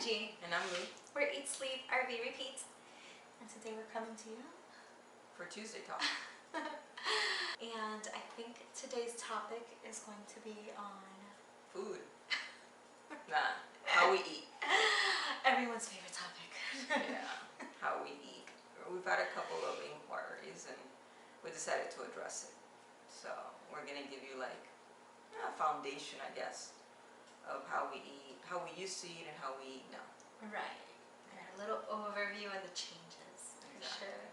Angie. And I'm Lou. We're Eat, Sleep, RV, Repeat. And today we're coming to you For Tuesday Talk. And I think today's topic is going to be on Food. Nah, how we eat. everyone's favorite topic. Yeah, how we eat. We've had a couple of inquiries and we decided to address it. So we're going to give you like a foundation, I guess, of how we eat, how we used to eat and how we eat now. Right. And a little overview of the changes, for sure.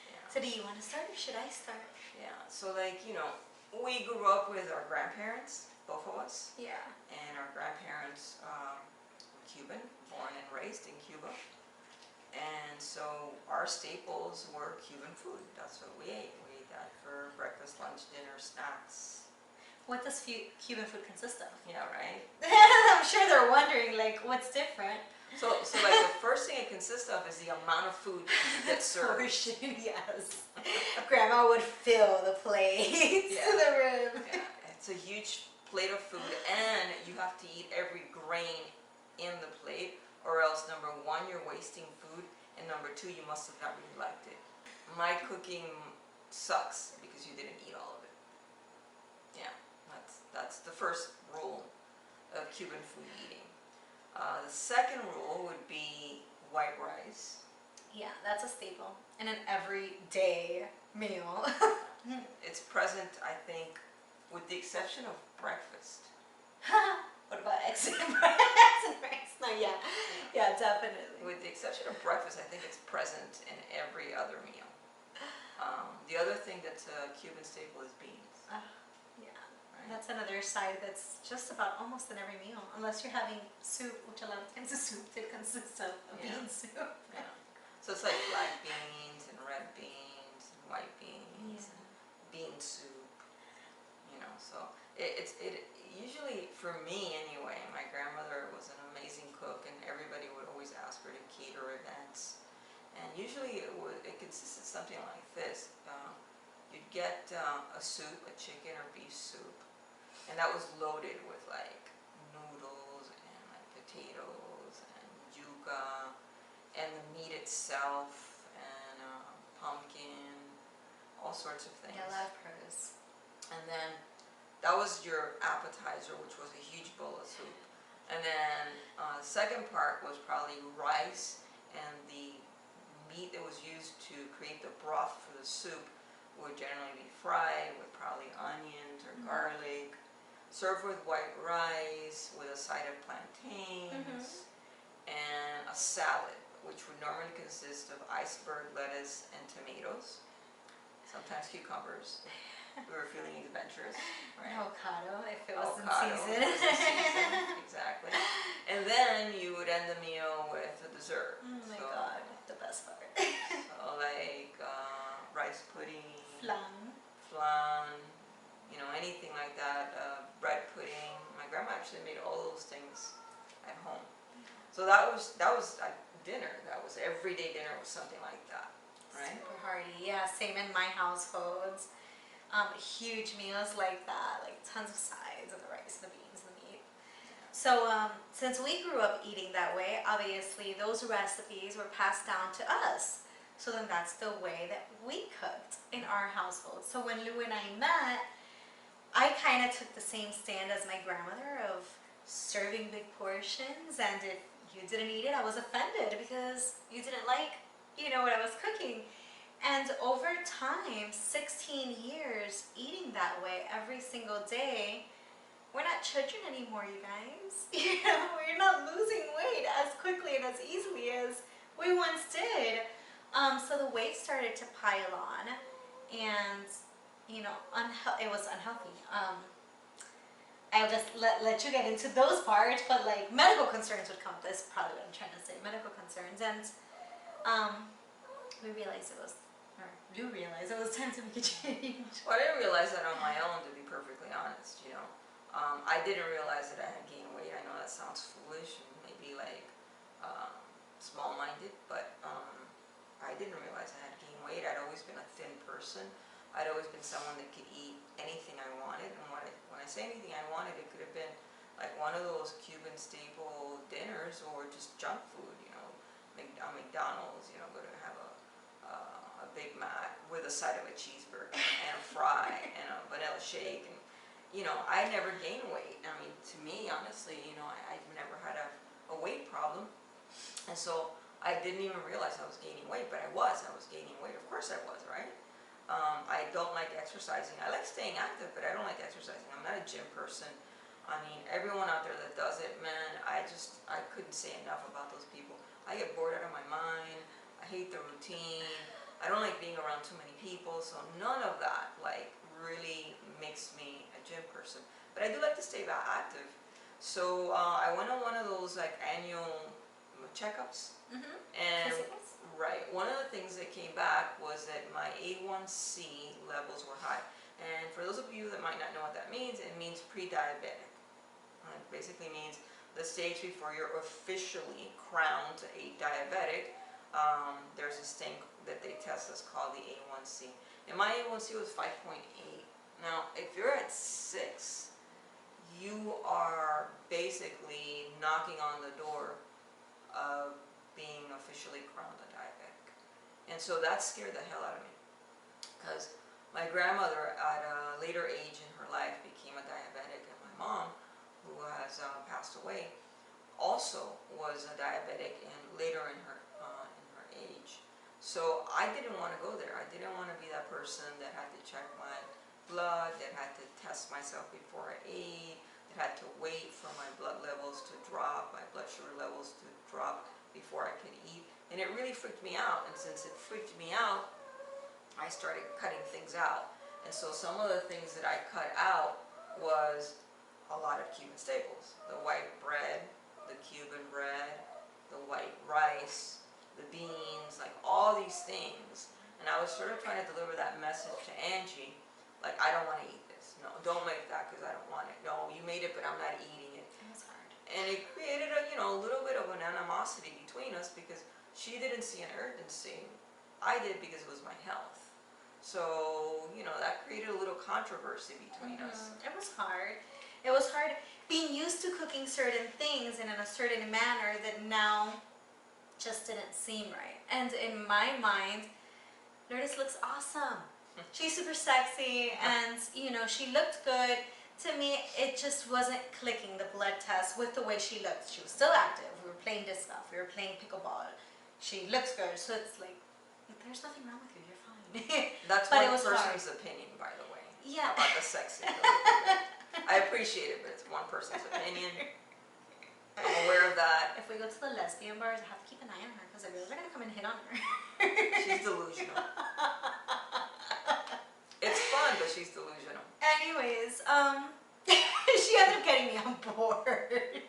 Yeah. So do you want to start or should I start? Yeah, so like, you know, we grew up with our grandparents, both of us. Yeah. And our grandparents were Cuban, born and raised in Cuba. And so our staples were Cuban food. That's what we ate. We ate that for breakfast, lunch, dinner, snacks. What does Cuban food consist of? Yeah, right? I'm sure they're wondering, like, what's different? So like the first thing it consists of is the amount of food that gets served. Portion, yes. Grandma would fill the plates to the rim. Yeah, it's a huge plate of food and you have to eat every grain in the plate or else number one, you're wasting food and number two, you must have not really liked it. My cooking sucks because you didn't eat all of it. Yeah, that's the first rule of Cuban food eating. The second rule would be white rice. Yeah, that's a staple in an everyday meal. It's present, I think, with the exception of breakfast. What about eggs and rice? No, yeah, definitely. With the exception of breakfast, I think it's present in every other meal. The other thing that's a Cuban staple is beans. Yeah, that's another side that's just about almost in every meal, unless you're having soup, which a lot of times the soup did consist of bean soup. Yeah. So it's like black beans and red beans and white beans and bean soup. You know, so it usually, for me anyway, my grandmother was an amazing cook and everybody would always ask her to cater events. And usually it consisted of something like this. You'd get a soup, a chicken or beef soup, and that was loaded with like noodles and like potatoes and yuca and the meat itself and pumpkin, all sorts of things. Yeah, a lot of produce. And then that was your appetizer, which was a huge bowl of soup. And then the second part was probably rice, and the meat that was used to create the broth for the soup would generally be fried with probably onions or garlic, served with white rice with a side of plantains, and a salad, which would normally consist of iceberg lettuce and tomatoes, sometimes cucumbers. We were feeling adventurous, right? Avocado, if it was in Avocado, season. if it was in season, exactly. And then you would end the meal with a dessert. Oh my god, the best part. So like rice pudding, flan, you know, anything like that, bread pudding. My grandma actually made all those things at home. So that was dinner. That was everyday dinner was something like that, right? Super hearty, yeah, same in my households. Huge meals like that, like tons of sides and the rice, the beans, the meat. So since we grew up eating that way, obviously those recipes were passed down to us. So then that's the way that we cooked in our household. So when Lou and I met, I kind of took the same stand as my grandmother of serving big portions, and if you didn't eat it, I was offended because you didn't like, you know, what I was cooking. And over time, 16 years eating that way every single day, we're not children anymore, you guys. You know, we're not losing weight as quickly and as easily as we once did. So the weight started to pile on, and you know, it was unhealthy. I'll just let you get into those parts, but like medical concerns would come. That's probably what I'm trying to say. Medical concerns, and we realized it was. You realize it was time to make a change. Well, I didn't realize that on my own, to be perfectly honest, you know. I didn't realize that I had gained weight. I know that sounds foolish and maybe like small-minded, but I didn't realize I had gained weight. I'd always been a thin person. I'd always been someone that could eat anything I wanted, and when I say anything I wanted, it could have been like one of those Cuban staple dinners or just junk food, McDonald's, go to have a Big Mac with a side of a cheeseburger and a fry and a vanilla shake, and I never gain weight. I mean, to me, honestly, I've never had a weight problem, and so I didn't even realize I was gaining weight, but I was gaining weight. Of course I was, right? I don't like exercising. I like staying active, but I don't like exercising. I'm not a gym person. I mean, everyone out there that does it, man, I couldn't say enough about those people. I get bored out of my mind. I hate the routine. I don't like being around too many people, so none of that, like, really makes me a gym person. But I do like to stay active. So I went on one of those, like, annual checkups. Mm-hmm. And Physicals? right, one of the things that came back was that my A1C levels were high. And for those of you that might not know what that means, it means pre-diabetic. It basically means the stage before you're officially crowned a diabetic. There's this thing that they test that's called the A1C. And my A1C was 5.8. Now, if you're at 6, you are basically knocking on the door of being officially crowned a diabetic. And so that scared the hell out of me, because my grandmother at a later age in her life became a diabetic, and my mom, who has passed away, also was a diabetic and later in her age. So I didn't want to go there. I didn't want to be that person that had to check my blood, that had to test myself before I ate, that had to wait for my blood levels to drop, my blood sugar levels to drop before I could eat. And it really freaked me out. And since it freaked me out, I started cutting things out. And so some of the things that I cut out was a lot of Cuban staples. The white bread, the Cuban bread, the white rice, the beans, like all these things. And I was sort of trying to deliver that message to Angie, like, I don't want to eat this. No, don't make that because I don't want it. No, you made it, but I'm not eating it. It was hard. And it created a little bit of an animosity between us, because she didn't see an urgency. I did, because it was my health. So, that created a little controversy between us. It was hard. It was hard being used to cooking certain things and in a certain manner that now just didn't seem right. And in my mind, Lourdes looks awesome. She's super sexy, and she looked good. To me, it just wasn't clicking, the blood test, with the way she looked. She was still active. We were playing disc golf. We were playing pickleball. She looks good, so it's like, there's nothing wrong with you. You're fine. That's But one it was person's hard. opinion, by the way. Yeah. About the sexy. I appreciate it, but it's one person's opinion. I'm aware of that. If we go to the lesbian bars, I have to keep an eye on her, because the girls are going to come and hit on her. She's delusional. It's fun, but she's delusional. Anyways, she ended up getting me on board.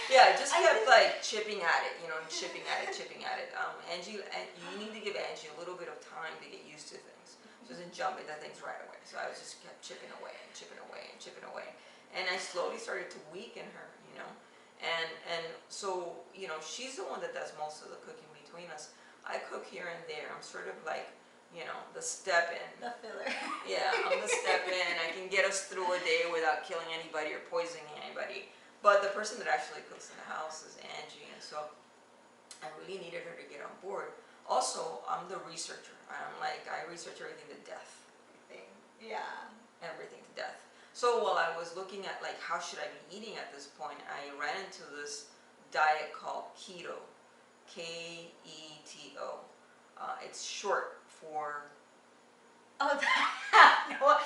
Yeah, just kept like chipping at it, chipping at it. Angie, you need to give Angie a little bit of time to get used to things. She doesn't jump into things right away. So I was just kept chipping away and chipping away and chipping away. And I slowly started to weaken her, And so, she's the one that does most of the cooking between us. I cook here and there. I'm sort of like, the step in. The filler. Yeah, I'm the step in. I can get us through a day without killing anybody or poisoning anybody. But the person that actually cooks in the house is Angie, and so I really needed her to get on board. Also, I'm the researcher. I research everything to death. Yeah. Everything to death. So while I was looking at like how should I be eating at this point, I ran into this diet called Keto, Keto. It's short for. Oh, no.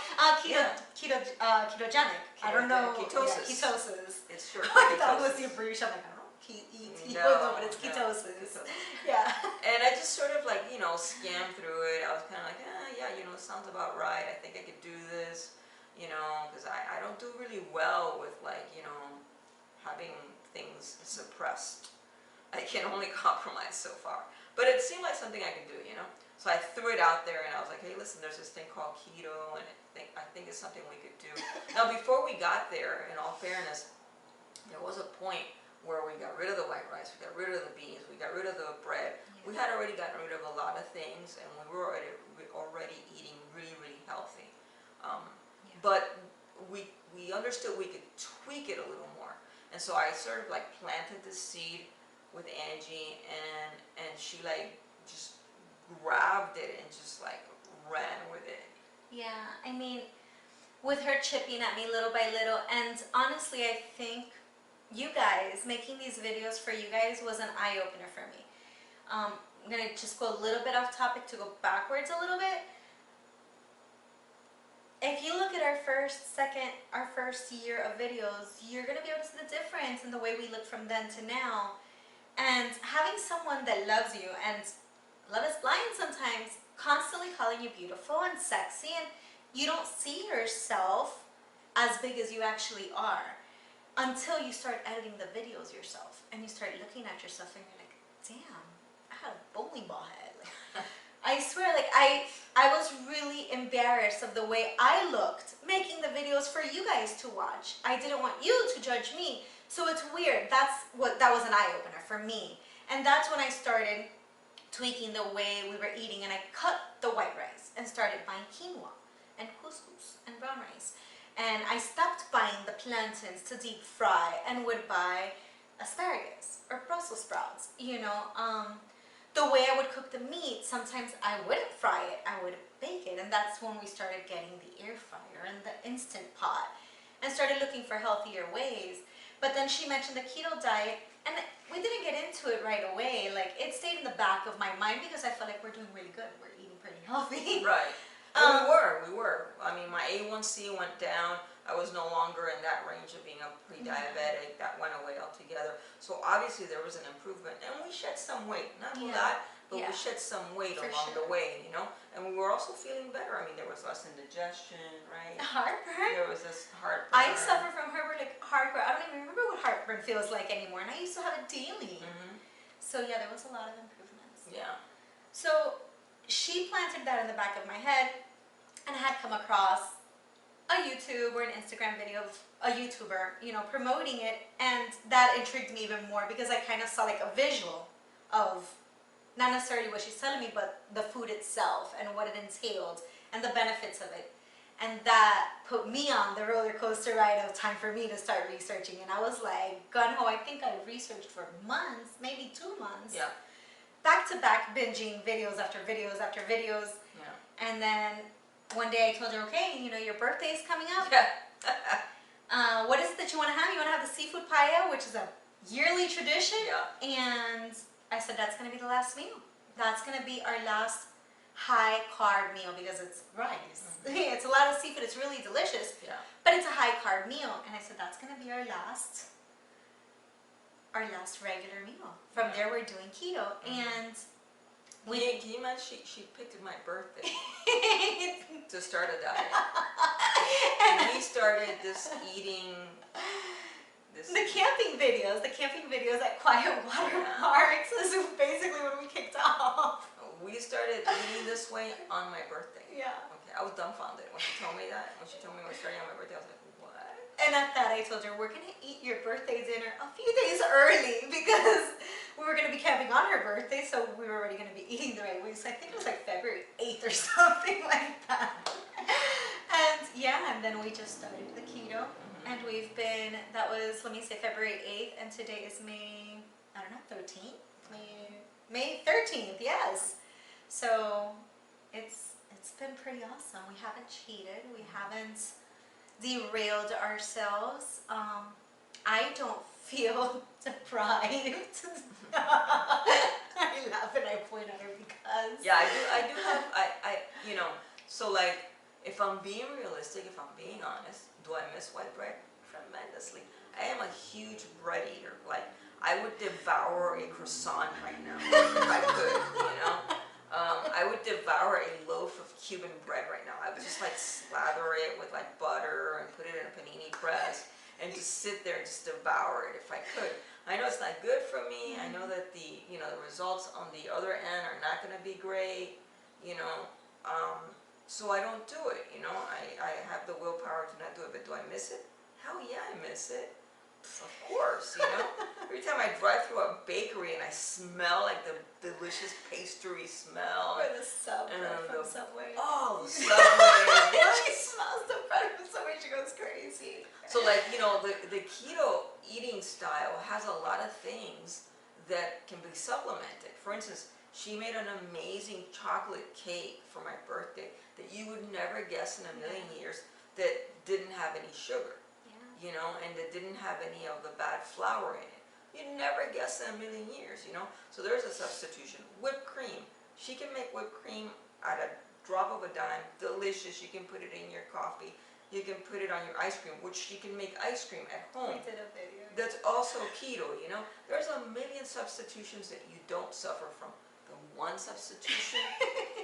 Yeah. Ketogenic. I don't know. Ketosis. Yeah, ketosis. It's short for I ketosis. thought it was the abbreviation. I'm like, I don't know. Keto, No, but it's no, ketosis. ketosis. Yeah. And I just sort of like, scanned through it. I was kind of like, yeah, sounds about right. I think I could do this, because I don't do really well with like, having things suppressed. I can only compromise so far. But it seemed like something I could do, So I threw it out there and I was like, hey, listen, there's this thing called keto, and I think it's something we could do. Now, before we got there, in all fairness, there was a point where we got rid of the white rice, we got rid of the beans, we got rid of the bread. Yeah. We had already gotten rid of a lot of things, and we were already eating really, really healthy. But we understood we could tweak it a little more. And so I sort of like planted the seed with Angie, and she like just grabbed it and just like ran with it. Yeah, I mean, with her chipping at me little by little, and honestly, I think you guys, making these videos for you guys was an eye-opener for me. I'm gonna just go a little bit off topic to go backwards a little bit. If you look at our first year of videos, you're gonna be able to see the difference in the way we look from then to now. And having someone that loves you, and love is blind sometimes, constantly calling you beautiful and sexy, and you don't see yourself as big as you actually are until you start editing the videos yourself, and you start looking at yourself and you're like, damn, I had a bowling ball head. Like, I swear, like I was really embarrassed of the way I looked making the videos for you guys to watch. I didn't want you to judge me. So it's weird. That was an eye-opener for me. And that's when I started tweaking the way we were eating, and I cut the white rice and started buying quinoa and couscous and brown rice. And I stopped buying the plantains to deep fry and would buy asparagus or Brussels sprouts, you know. The way I would cook the meat, sometimes I wouldn't fry it, I would bake it. And that's when we started getting the air fryer and the Instant Pot and started looking for healthier ways. But then she mentioned the keto diet, and we didn't get into it right away. Like, it stayed in the back of my mind because I felt like we're doing really good. We're eating pretty healthy. Right. We were. I mean, my A1C went down. I was no longer in that range of being a pre-diabetic. That went away altogether. So obviously there was an improvement, and we shed some weight. Not a lot, but we shed some weight along the way, you know. And we were also feeling better. I mean, there was less indigestion, right? Heartburn. There was this heartburn. I suffer from heartburn. I don't even remember what heartburn feels like anymore, and I used to have it daily. So yeah, there was a lot of improvements. Yeah. So she planted that in the back of my head, and I had come across a YouTube or an Instagram video of a YouTuber, you know, promoting it, and that intrigued me even more because I kind of saw like a visual of not necessarily what she's telling me, but the food itself and what it entailed and the benefits of it. And that put me on the roller coaster ride of time for me to start researching. And I was like, gun-ho, I think I researched for months, maybe 2 months. Yeah. Back to back binging videos after videos after videos. Yeah. And then one day I told her, okay, you know, your birthday's coming up. Yeah. What is it that you want to have? You want to have the seafood paella, which is a yearly tradition. Yeah. And I said, that's going to be the last meal. That's going to be our last high carb meal because it's rice. It's a lot of seafood. It's really delicious. Yeah. But it's a high carb meal. And I said, that's going to be our last regular meal. From there, we're doing keto. And can you imagine she picked my birthday to start a diet. And we started this eating the camping videos at Quiet Water Parks. This is basically when we kicked off. We started eating this way on my birthday. Yeah. Okay, I was dumbfounded when she told me that. When she told me we're starting on my birthday, I was like, what? And at that, I told her, we're going to eat your birthday dinner a few days early because we were going to be camping on her birthday, so we were already going to be eating the right way. So I think it was like February 8th or something like that. And yeah, and then we just started the keto. And we've been, that was, let me say February 8th, and today is May, I don't know, 13th? May 13th, yes. So it's been pretty awesome. We haven't cheated. We haven't derailed ourselves. I don't feel deprived. I laugh and I point at her because. Yeah, I do have, you know, so like, if I'm being realistic, if I'm being honest, do I miss white bread? Tremendously. I am a huge bread eater. Like, I would devour a croissant right now if I could, you know? I would devour a loaf of Cuban bread right now. I would just like slather it with like butter and put it in a panini press and just sit there and just devour it if I could. I know it's not good for me. I know that the results on the other end are not going to be great, you know? So I don't do it, you know. I have the willpower to not do it, but do I miss it? Hell yeah, I miss it. Of course, you know. Every time I drive through a bakery and I smell like the delicious pastry smell. Or the Subway from Subway. Oh, the Subway. She smells the bread from Subway, she goes crazy. So like, you know, the keto eating style has a lot of things that can be supplemented. For instance, she made an amazing chocolate cake for my birthday that you would never guess in a million years that didn't have any sugar, you know, and that didn't have any of the bad flour in it. You'd never guess in a million years, you know. So there's a substitution. Whipped cream. She can make whipped cream at a drop of a dime, delicious. You can put it in your coffee. You can put it on your ice cream, which she can make ice cream at home. We did a video. That's also keto, you know. There's a million substitutions that you don't suffer from. The one substitution,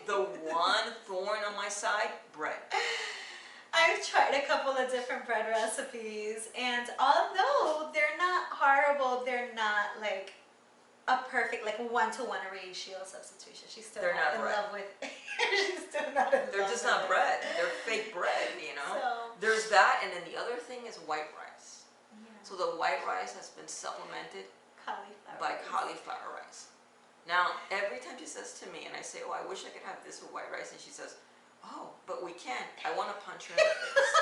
the one thorn on my side, bread. I've tried a couple of different bread recipes, and although they're not horrible, they're not like a perfect, like one-to-one ratio substitution. She's still They're not not in bread. love with she's still not in They're love just with not it. bread. They're fake bread, you know. So, There's that, and then the other thing is white rice. yeah. So the white rice has been supplemented Cauliflower. by cauliflower rice. Now, every time she says to me, and I say, oh, I wish I could have this with white rice, and she says, oh, but we can't. I want to punch her in the face.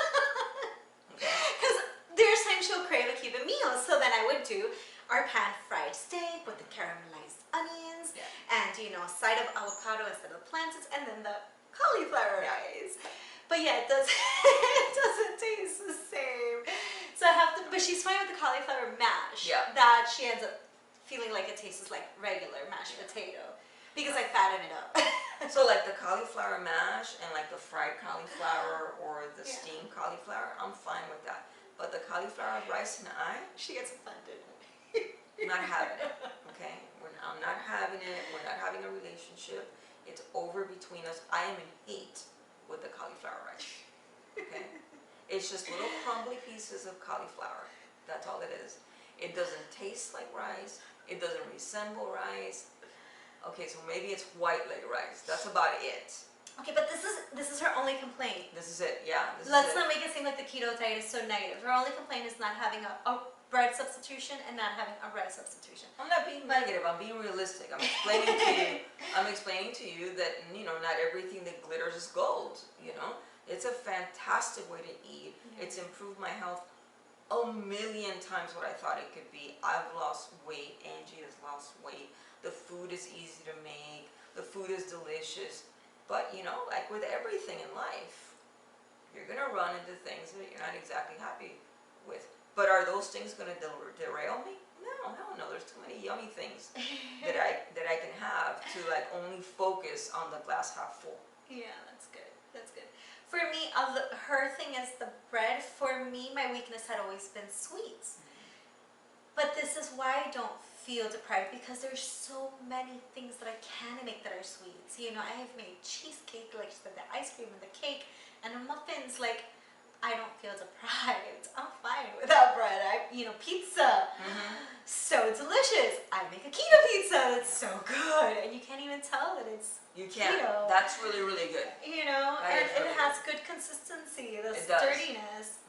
Okay? Because there's times she'll crave a Cuban meal, so then I would do our pan-fried steak with the caramelized onions, and you know, a side of avocado instead of plantains, and then the cauliflower rice. But yeah, it does it doesn't taste the same. So I have to, but she's fine with the cauliflower mash. Yeah. That she ends up feeling like it tastes like regular mashed potato because I fatten it up. So like the cauliflower mash and like the fried cauliflower or the steamed cauliflower, I'm fine with that. But the cauliflower rice and She gets offended. I'm not having it, okay? I'm not having it. We're not having a relationship. It's over between us. I am in hate with the cauliflower rice, okay? It's just little crumbly pieces of cauliflower. That's all it is. It doesn't taste like rice. It doesn't resemble rice. Okay, so maybe it's white leg rice. That's about it. Okay, but this is her only complaint. This is it, yeah. Let's not make it seem like the keto diet is so negative. Her only complaint is not having a bread substitution and not having a rice substitution. I'm not being negative. I'm being realistic. I'm explaining to you. I'm explaining to you that, you know, not everything that glitters is gold. You know, it's a fantastic way to eat. It's improved my health a million times what I thought it could be. I've lost weight. Angie has lost weight. The food is easy to make. The food is delicious. But you know, like with everything in life, you're gonna run into things that you're not exactly happy with. But are those things going to derail me? No, hell no. There's too many yummy things that I can have to like only focus on the glass half full. Yeah, that's good. That's good. For me, her thing is the bread. For me, my weakness had always been sweets. But this is why I don't feel deprived, because there's so many things that I can make that are sweets. You know, I have made cheesecake, like the ice cream and the cake and the muffins. Like, I don't feel deprived. I'm fine without bread. Pizza, so delicious. I make a keto pizza that's so good, and you can't even tell that it's keto. That's really, really good. You know, that and really it has good consistency, the it does. sturdiness.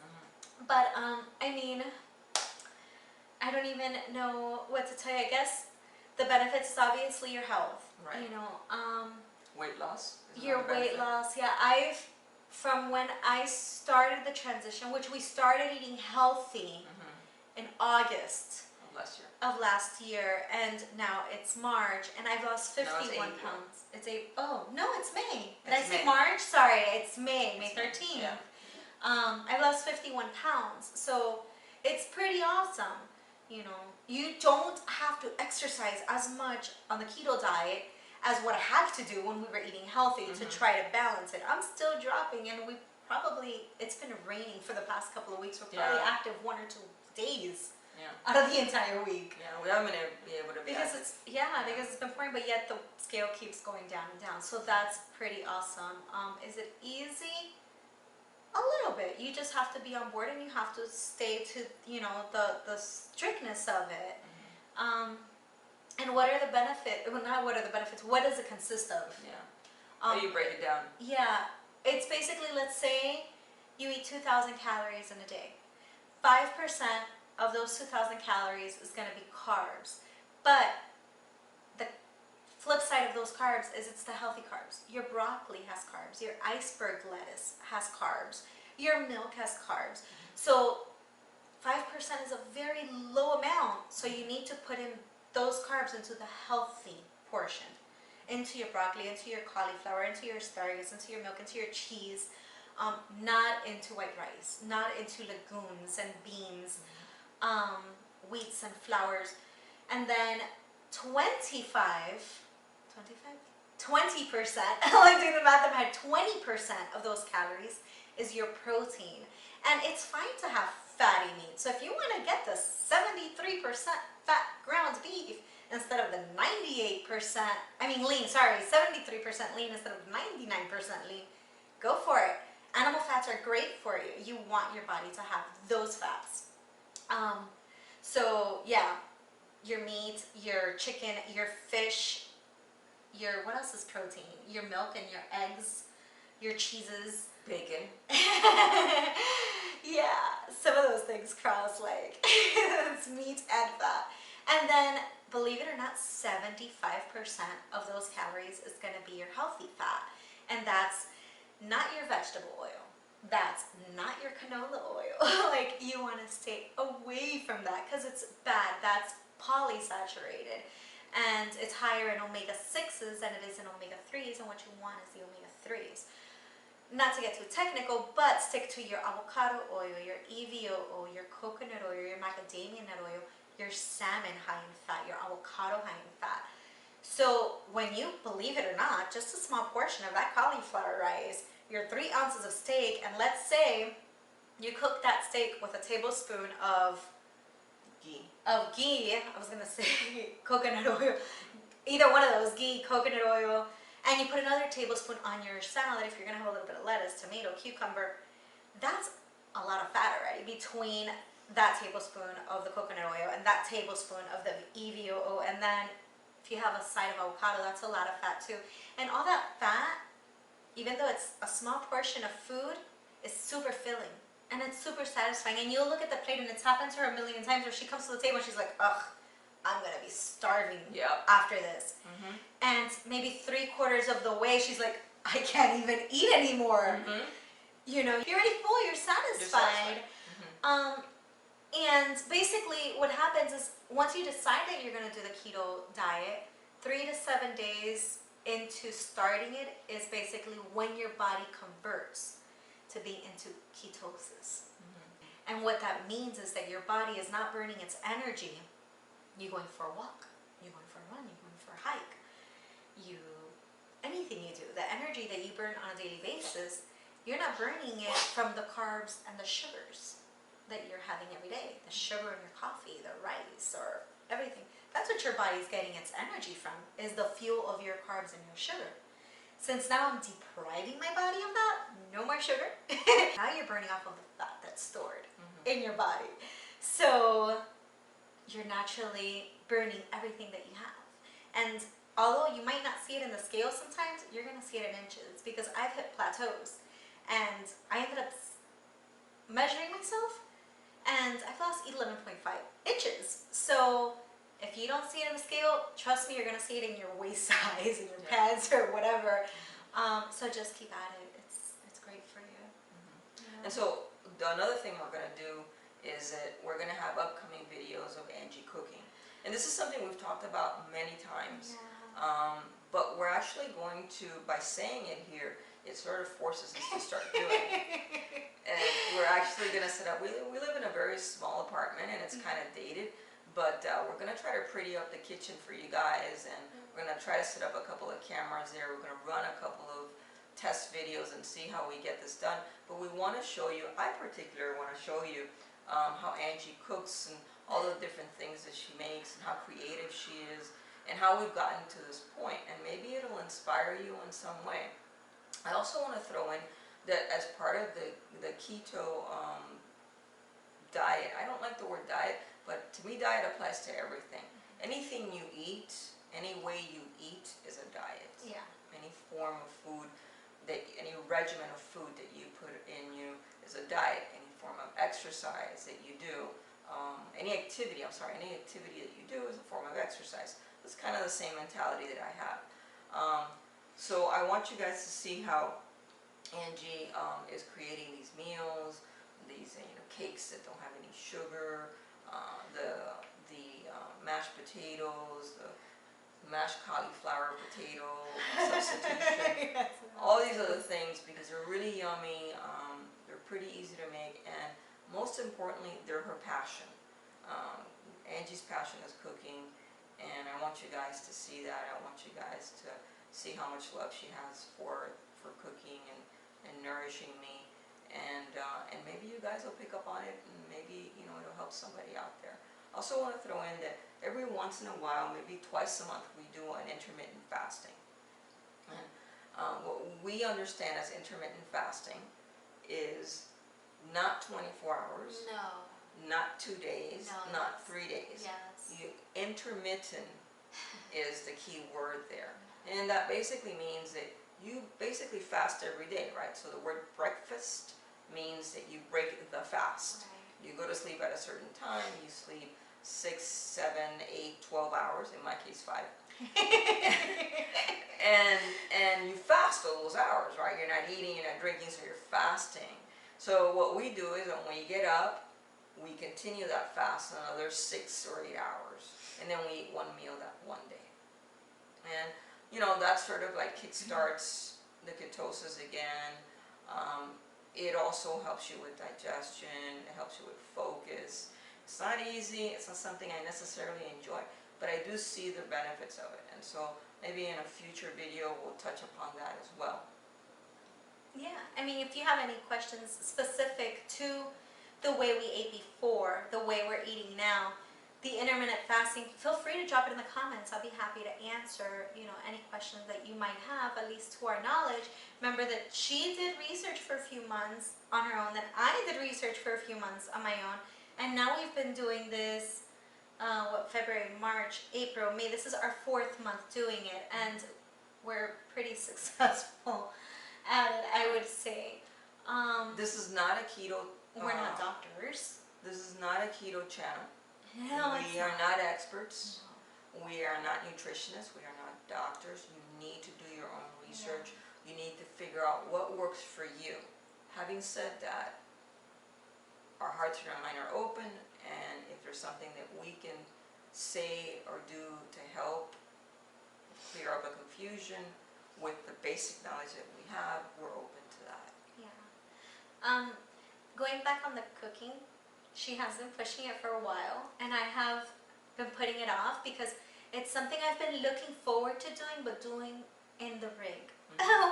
But I mean, I don't even know what to tell you. I guess the benefits is obviously your health. Right. You know, weight loss. your weight loss. Yeah, from when I started the transition, which we started eating healthy in August of last year, and now it's March, and I've lost 51 pounds. It's May. Did I say March? Sorry, it's May 13th. Yeah. I lost 51 pounds, so it's pretty awesome. You know, you don't have to exercise as much on the keto diet as what I had to do when we were eating healthy to try to balance it. I'm still dropping, and it's been raining for the past couple of weeks. We're probably active 1 or 2 days out of the entire week. Yeah, we haven't been able to be because because it's been pouring, but yet the scale keeps going down and down. So that's pretty awesome. Is it easy? A little bit. You just have to be on board, and you have to stay to the strictness of it. And what are the benefits? Well, not what are the benefits. What does it consist of? Yeah. How do you break it down? Yeah, it's basically, let's say you eat 2,000 calories in a day. 5% of those 2,000 calories is going to be carbs. But the flip side of those carbs is it's the healthy carbs. Your broccoli has carbs. Your iceberg lettuce has carbs. Your milk has carbs. So 5% is a very low amount, so you need to put in those carbs into the healthy portion, into your broccoli, into your cauliflower, into your asparagus, into your milk, into your cheese, not into white rice, not into legumes and beans, wheats and flours. And then 20%, I like doing the math in my head, 20% of those calories is your protein. And it's fine to have fatty meat. So if you want to get the 73% fat ground beef instead of the 73% lean instead of 99% lean, go for it. Animal fats are great for you. You want your body to have those fats. So yeah, your meat, your chicken, your fish, what else is protein? Your milk and your eggs, your cheeses. Bacon. Yeah, some of those things cross like it's meat and fat. And then, believe it or not, 75% of those calories is going to be your healthy fat. And that's not your vegetable oil. That's not your canola oil. Like, you want to stay away from that because it's bad. That's polysaturated. And it's higher in omega-6s than it is in omega-3s, and what you want is the omega-3s. Not to get too technical, but stick to your avocado oil, your EVO oil, your coconut oil, your macadamia nut oil, your salmon high in fat, your avocado high in fat. So when you, believe it or not, just a small portion of that cauliflower rice, your 3 ounces of steak, and let's say you cook that steak with a tablespoon of ghee, I was going to say coconut oil, either one of those, ghee, coconut oil, and you put another tablespoon on your salad if you're going to have a little bit of lettuce, tomato, cucumber. That's a lot of fat already between that tablespoon of the coconut oil and that tablespoon of the EVO oil, and then if you have a side of avocado, that's a lot of fat too. And all that fat, even though it's a small portion of food, is super filling. And it's super satisfying. And you'll look at the plate, and it's happened to her a million times where she comes to the table and she's like, ugh, I'm going to be starving after this. And maybe 3/4 of the way, she's like, I can't even eat anymore. You know, you're already full, you're satisfied. And basically what happens is once you decide that you're going to do the keto diet, 3 to 7 days into starting it is basically when your body converts to be into ketosis. And what that means is that your body is not burning its energy. You're going for a walk, you're going for a run, you're going for a hike, anything you do, the energy that you burn on a daily basis, you're not burning it from the carbs and the sugars that you're having every day, the sugar in your coffee, the rice, or everything. That's what your body's getting its energy from, is the fuel of your carbs and your sugar. Since now I'm depriving my body of that, no more sugar. Now you're burning off of the fat that's stored in your body. So you're naturally burning everything that you have. And although you might not see it in the scale sometimes, you're going to see it in inches, because I've hit plateaus. And I ended up measuring myself, and I've lost 11.5 inches. So if you don't see it in the scale, trust me, you're going to see it in your waist size, in your pants, or whatever. So just keep at it. It's great for you. And so another thing we're going to do is that we're going to have upcoming videos of Angie cooking. And this is something we've talked about many times. But we're actually going to, by saying it here, it sort of forces us to start doing it. And we're actually going to set up, we live in a very small apartment, and it's kind of dated, but we're going to try to pretty up the kitchen for you guys, and we're going to try to set up a couple of cameras there. We're going to run a couple of test videos and see how we get this done. But we want to show you, I particularly want to show you how Angie cooks and all the different things that she makes and how creative she is and how we've gotten to this point. And maybe it'll inspire you in some way. I also want to throw in that as part of the keto diet, I don't like the word diet, but to me diet applies to everything. Anything you eat, any way you eat is a diet. Any form of food, any regimen of food that you put in you is a diet. Any form of exercise that you do, any activity that you do is a form of exercise. It's kind of the same mentality that I have. So I want you guys to see how Angie is creating these meals, these cakes that don't have any sugar, mashed potatoes, the mashed cauliflower potato substitution, Yes. all these other things, because they're really yummy, they're pretty easy to make, and most importantly, they're her passion. Angie's passion is cooking, and I want you guys to see that. I want you guys to see how much love she has for cooking and nourishing me, and maybe you guys will pick up on it, and maybe, you know, it'll help somebody out there. I also want to throw in that every once in a while, maybe twice a month, we do an intermittent fasting. And what we understand as intermittent fasting is not 24 hours, No. not 2 days, No, not 3 days. Yes. Intermittent is the key word there. And that basically means that you basically fast every day, right? So the word breakfast means that you break the fast. Right. You go to sleep at a certain time, you sleep 6, 7, 8, 12 hours, in my case 5. and you fast all those hours, right? You're not eating, you're not drinking, so you're fasting. So what we do is when we get up, we continue that fast another 6 or 8 hours, and then we eat one meal that one day. And you know, that sort of like kickstarts the ketosis again. It also helps you with digestion, it helps you with focus. It's not easy, it's not something I necessarily enjoy, but I do see the benefits of it. And so maybe in a future video we'll touch upon that as well. Yeah, I mean, if you have any questions specific to the way we ate before, the way we're eating now, the intermittent fasting, feel free to drop it in the comments. I'll be happy to answer, you know, any questions that you might have, at least to our knowledge. Remember that she did research for a few months on her own, then I did research for a few months on my own, and now we've been doing this, February, March, April, May. This is our 4th month doing it, and we're pretty successful at it, I would say. This is not a keto. We're not doctors. This is not a keto channel. No, We are not experts. We are not nutritionists. We are not doctors. You need to do your own research. You need to figure out what works for you. Having said that, our hearts and our mind are open, and if there's something that we can say or do to help clear up a confusion with the basic knowledge that we have, we're open to that. Yeah. Going back on the cooking, she has been pushing it for a while, and I have been putting it off because it's something I've been looking forward to doing, but doing in the rig.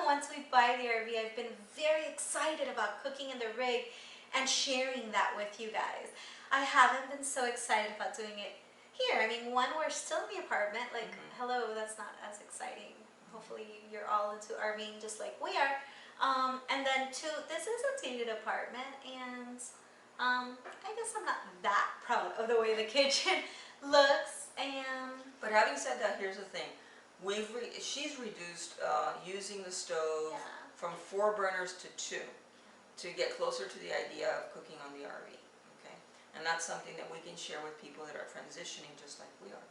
Once we buy the RV, I've been very excited about cooking in the rig and sharing that with you guys. I haven't been so excited about doing it here. I mean, one, we're still in the apartment, like, hello, that's not as exciting. Hopefully you're all into RVing just like we are. And then 2, this is a dated apartment, and I guess I'm not that proud of the way the kitchen looks. And But having said that, here's the thing. She's reduced using the stove from 4 burners to 2 to get closer to the idea of cooking on the RV. Okay, and that's something that we can share with people that are transitioning just like we are.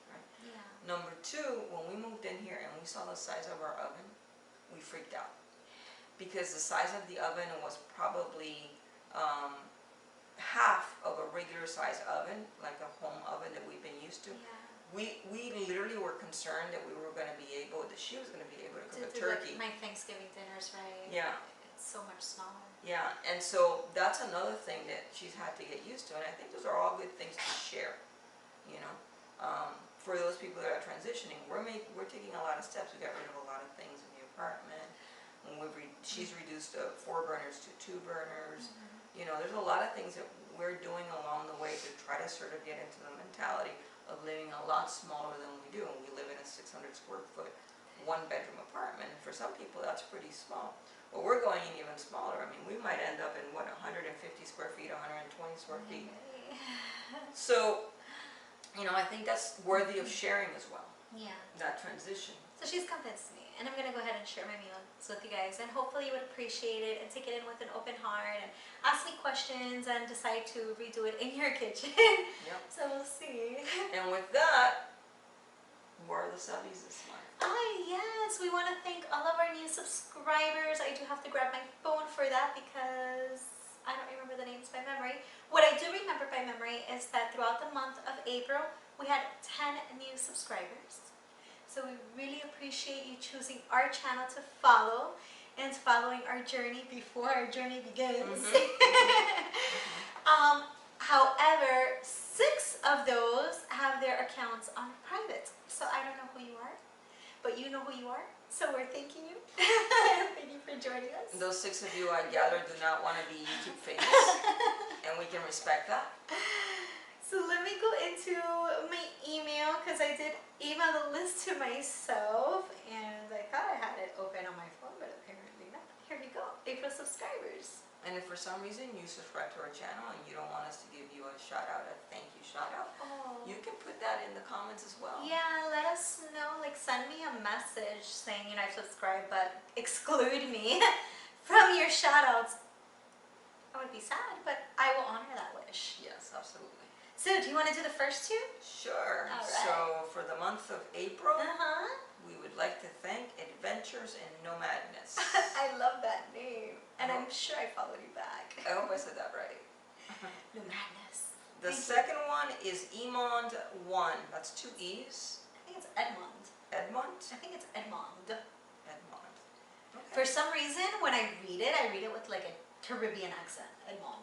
Right? yeah. Number 2, when we moved in here and we saw the size of our oven, we freaked out because the size of the oven was probably half of a regular size oven, like a home oven that we've been used to. Yeah. We literally were concerned that we were going to be able, that she was going to be able to cook a To turkey. my Thanksgiving dinners, right? Yeah. It's so much smaller. Yeah, and so that's another thing that she's had to get used to, and I think those are all good things to share, you know. For those people that are transitioning, we're taking a lot of steps. We got rid of a lot of things in the apartment. She's reduced 4 burners to 2 burners. You know, there's a lot of things that we're doing along the way to try to sort of get into the mentality of living a lot smaller than we do. And we live in a 600 square foot, 1-bedroom apartment. And for some people, that's pretty small. But we're going in even smaller. I mean, we might end up in, what, 150 square feet, 120 square feet. So, you know, I think that's worthy of sharing as well. Yeah. That transition. So she's convinced me, and I'm going to go ahead and share my meals with you guys, and hopefully you would appreciate it and take it in with an open heart and ask me questions and decide to redo it in your kitchen. Yep. So we'll see. And with that, where are the subbies this month? Yes, we want to thank all of our new subscribers. I do have to grab my phone for that because I don't remember the names by memory. What I do remember April, we had 10 new subscribers. So we really appreciate you choosing our channel to follow and following our journey before our journey begins. However, 6 of those have their accounts on private. So I don't know who you are, but you know who you are. So we're thanking you. Thank you for joining us. Those 6 of you, I gather, do not want to be YouTube famous, and we can respect that. So let me go into my email, because I did email the list to myself, and I thought I had it open on my phone, but apparently not. Here we go, April subscribers. And if for some reason you subscribe to our channel and you don't want us to give you a shout out, a thank you shout out, you can put that in the comments as well. Yeah, let us know, like send me a message saying, you know, I've subscribed, but exclude me from your shout outs. I would be sad, but I will honor that wish. Yes, absolutely. So do you want to do the first 2? Sure. All right. So for the month of April, Uh-huh. we would like to thank Adventures in Nomadness. I love that name. And I'm sure I followed you back. I hope I said that right. No madness. The second one is Emond1. That's 2 E's. I think it's Edmond. Edmond? I think it's Edmond. Edmond. Okay. For some reason, when I read it with like a Caribbean accent. Edmond.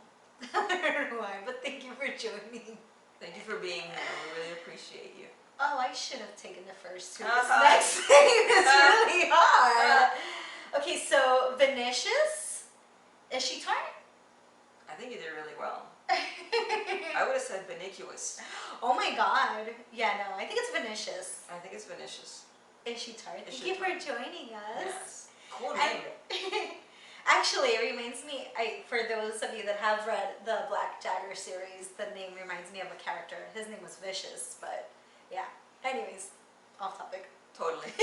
I don't know why, but thank you for joining. Thank you for being here. We really appreciate you. Oh, I should have taken the first 2. This next thing is really hard. Okay, so Vinicius. Is she tart? I think you did really well. I would have said Benicuous. Oh my god. Yeah, no, I think it's Vinicius. I think it's Vinicious. Is she tart? Is Thank she you for tart? joining us. Yes. Cool name. Actually, it reminds me, for those of you that have read the Black Jagger series, the name reminds me of a character. His name was Vicious, but yeah. Anyways, off topic. Totally.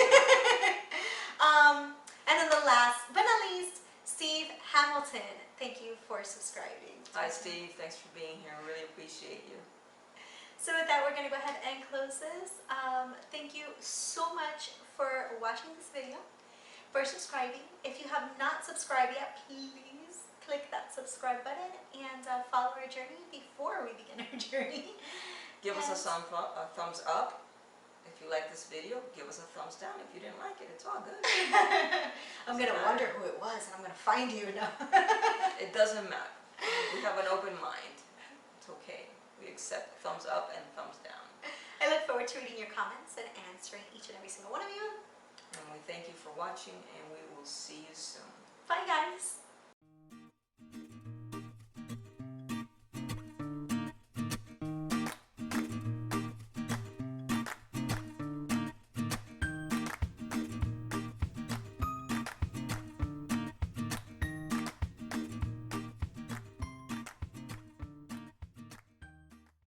And then the last but not least, Steve Hamilton. Thank you for subscribing. Hi Steve, thanks for being here. Really appreciate you. So with that, we're going to go ahead and close this. Thank you so much for watching this video, for subscribing. If you have not subscribed yet, please click that subscribe button and follow our journey before we begin our journey. Give us a thumbs up. If you like this video, give us a thumbs down. If you didn't like it, it's all good. I'm going to wonder who it was, and I'm going to find you now. It doesn't matter. We have an open mind. It's okay. We accept thumbs up and thumbs down. I look forward to reading your comments and answering each and every single one of you. And we thank you for watching, and we will see you soon. Bye, guys.